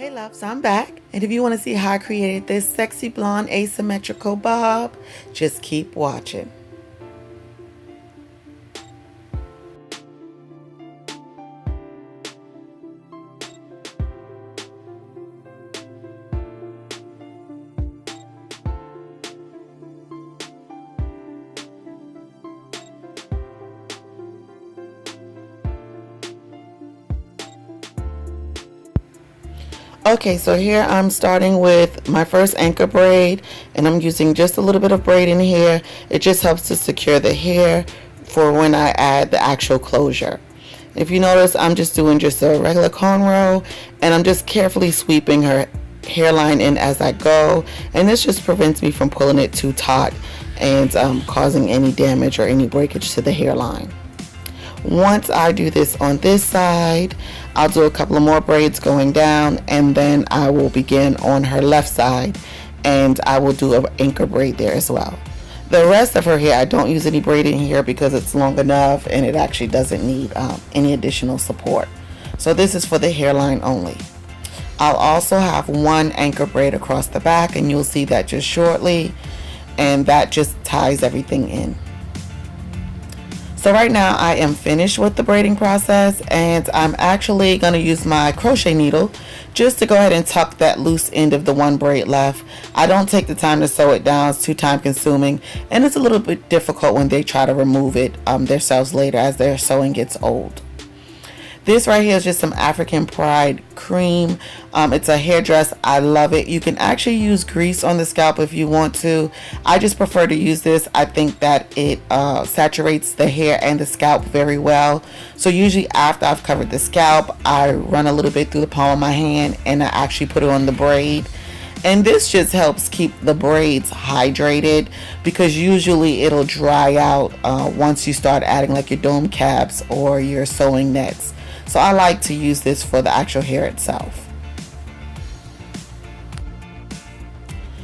Hey loves, I'm back, and if you want to see how I created this sexy blonde asymmetrical bob, just keep watching. Okay, so here I'm starting with my first anchor braid, and I'm using just a little bit of braid in here. It just helps to secure the hair for when I add the actual closure. If you notice, I'm just doing just a regular cornrow, and I'm just carefully sweeping her hairline in as I go, and this just prevents me from pulling it too taut and causing any damage or any breakage to the hairline. Once I do this on this side, I'll do a couple of more braids going down, and then I will begin on her left side, and I will do an anchor braid there as well. The rest of her hair, I don't use any braiding here because it's long enough and it actually doesn't need any additional support. So this is for the hairline only. I'll also have one anchor braid across the back, and you'll see that just shortly, and that just ties everything in. So right now I am finished with the braiding process, and I'm actually going to use my crochet needle just to go ahead and tuck that loose end of the one braid left. I don't take the time to sew it down. It's too time consuming, and it's a little bit difficult when they try to remove it themselves later as their sewing gets old. This right here is just some African Pride Creme. It's a hairdress. I love it. You can actually use grease on the scalp if you want to. I just prefer to use this. I think that it saturates the hair and the scalp very well. So usually after I've covered the scalp, I run a little bit through the palm of my hand and I actually put it on the braid. And this just helps keep the braids hydrated, because usually it'll dry out once you start adding like your dome caps or your sewing nets. So I like to use this for the actual hair itself.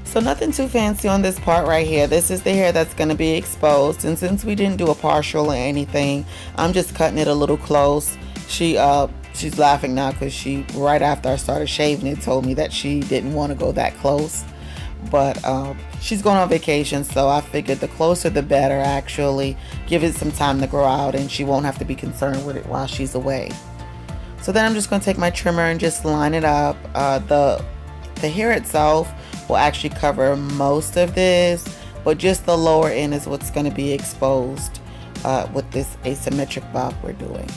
So nothing too fancy on this part right here. This is the hair that's going to be exposed, and since we didn't do a partial or anything, I'm just cutting it a little close. She's laughing now because she, right after I started shaving it, told me that she didn't want to go that close. But she's going on vacation, so I figured the closer the better, actually. Give it some time to grow out and she won't have to be concerned with it while she's away. So then I'm just going to take my trimmer and just line it up. The hair itself will actually cover most of this, but just the lower end is what's going to be exposed with this asymmetric bob we're doing.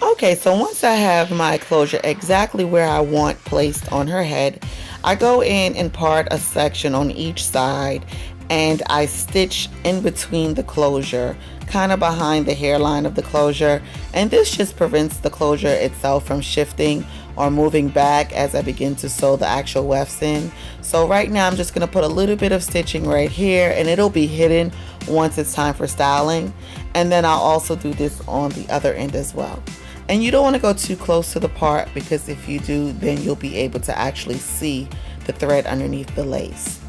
Okay, so once I have my closure exactly where I want placed on her head, I go in and part a section on each side, and I stitch in between the closure, kind of behind the hairline of the closure, and this just prevents the closure itself from shifting or moving back as I begin to sew the actual wefts in. So right now I'm just going to put a little bit of stitching right here, and it'll be hidden once it's time for styling, and then I'll also do this on the other end as well. And you don't want to go too close to the part, because if you do, then you'll be able to actually see the thread underneath the lace.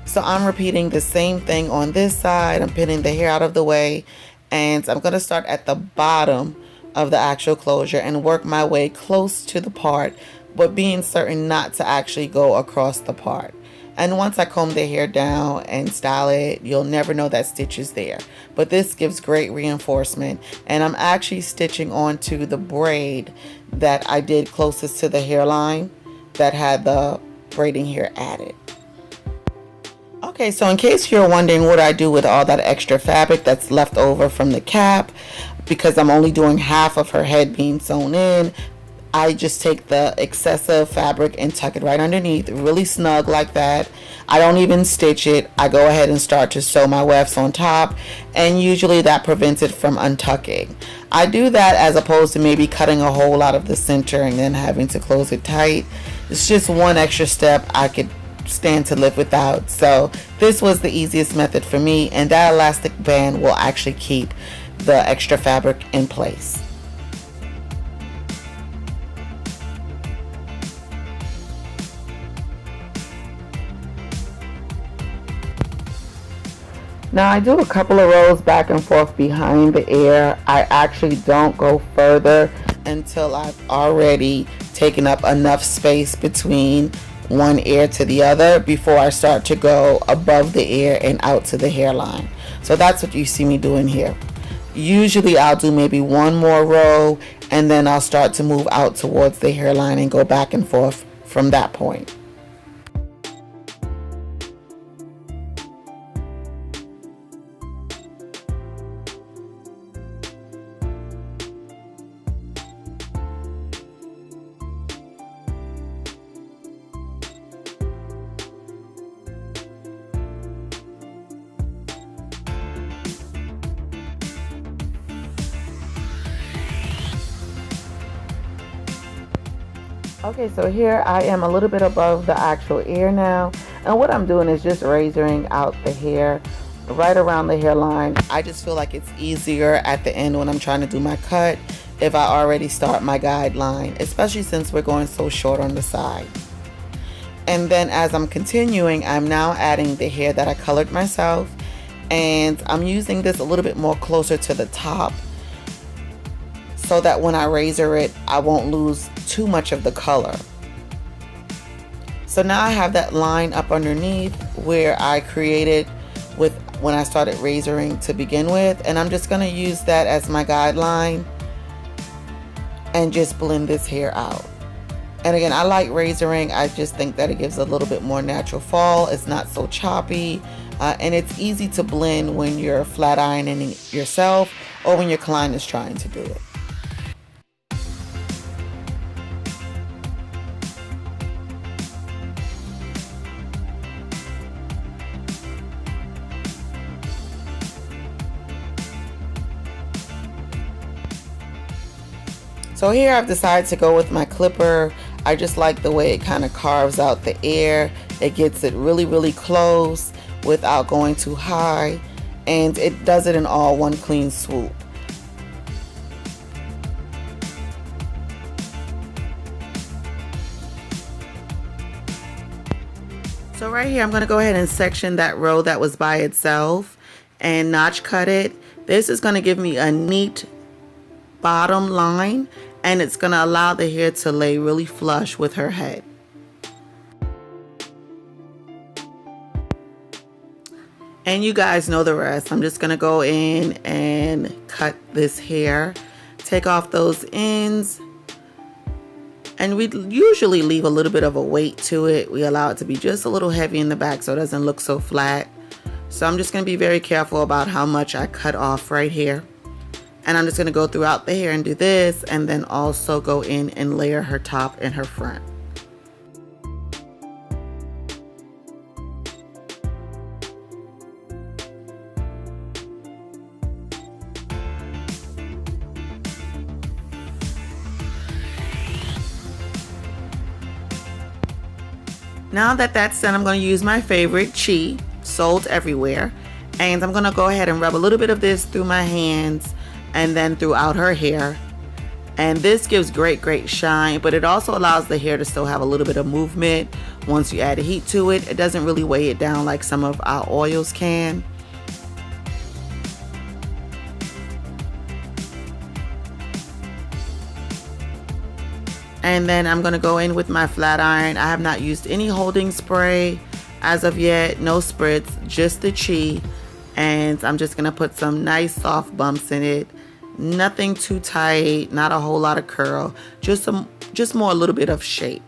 So I'm repeating the same thing on this side. I'm pinning the hair out of the way, and I'm going to start at the bottom of the actual closure and work my way close to the part, but being certain not to actually go across the part. And once I comb the hair down and style it, you'll never know that stitch is there. But this gives great reinforcement, and I'm actually stitching onto the braid that I did closest to the hairline that had the braiding hair added. Okay, so in case you're wondering what I do with all that extra fabric that's left over from the cap, because I'm only doing half of her head being sewn in, I just take the excessive fabric and tuck it right underneath, really snug like that. I don't even stitch it. I go ahead and start to sew my wefts on top, and usually that prevents it from untucking. I do that as opposed to maybe cutting a hole out of the center and then having to close it tight. It's just one extra step I could stand to live without. So this was the easiest method for me, and that elastic band will actually keep the extra fabric in place. Now I do a couple of rows back and forth behind the ear. I actually don't go further until I've already taken up enough space between one ear to the other before I start to go above the ear and out to the hairline. So that's what you see me doing here. Usually I'll do maybe one more row and then I'll start to move out towards the hairline and go back and forth from that point. Okay, so here I am a little bit above the actual ear now, and what I'm doing is just razoring out the hair right around the hairline. I just feel like it's easier at the end when I'm trying to do my cut if I already start my guideline, especially since we're going so short on the side. And then as I'm continuing, I'm now adding the hair that I colored myself, and I'm using this a little bit more closer to the top so that when I razor it, I won't lose too much of the color. So now I have that line up underneath where I created with when I started razoring to begin with, and I'm just gonna use that as my guideline and just blend this hair out. And again, I like razoring. I just think that it gives a little bit more natural fall. It's not so choppy, and it's easy to blend when you're flat ironing yourself or when your client is trying to do it. So here I've decided to go with my clipper. I just like the way it kind of carves out the air. It gets it really, really close without going too high, and it does it in all one clean swoop. So right here, I'm going to go ahead and section that row that was by itself and notch cut it. This is going to give me a neat bottom line, and it's going to allow the hair to lay really flush with her head. And you guys know the rest. I'm just going to go in and cut this hair, take off those ends, and we usually leave a little bit of a weight to it. We allow it to be just a little heavy in the back so it doesn't look so flat. So I'm just going to be very careful about how much I cut off right here. And I'm just going to go throughout the hair and do this, and then also go in and layer her top and her front. Now that that's done, I'm going to use my favorite Chi, sold everywhere, and I'm going to go ahead and rub a little bit of this through my hands and then throughout her hair. And this gives great shine, but it also allows the hair to still have a little bit of movement once you add heat to it. It doesn't really weigh it down like some of our oils can. And then I'm going to go in with my flat iron. I have not used any holding spray as of yet, no spritz, just the Chi. And I'm just going to put some nice soft bumps in it. Nothing too tight, not a whole lot of curl, just more a little bit of shape.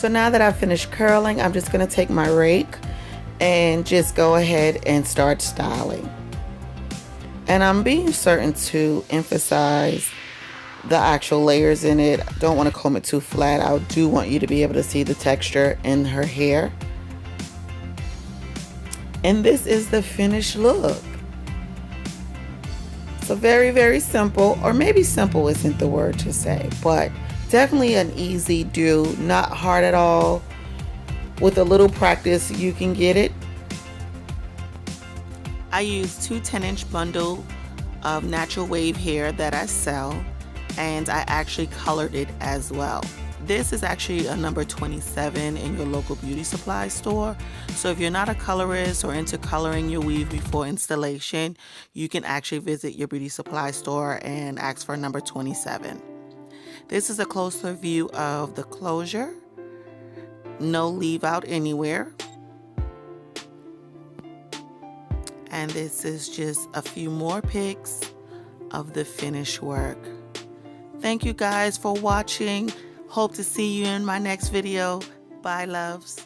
So now that I've finished curling, I'm just going to take my rake and just go ahead and start styling. And I'm being certain to emphasize the actual layers in it. I don't want to comb it too flat. I do want you to be able to see the texture in her hair. And this is the finished look. So very, very simple, or maybe simple isn't the word to say, but definitely an easy do, not hard at all. With a little practice, you can get it. I use 2 10-inch bundle of natural wave hair that I sell, and I actually colored it as well. This is actually a number 27 in your local beauty supply store. So if you're not a colorist or into coloring your weave before installation, you can actually visit your beauty supply store and ask for number 27. This is a closer view of the closure. No leave out anywhere. And this is just a few more pics of the finished work. Thank you guys for watching. Hope to see you in my next video. Bye, loves.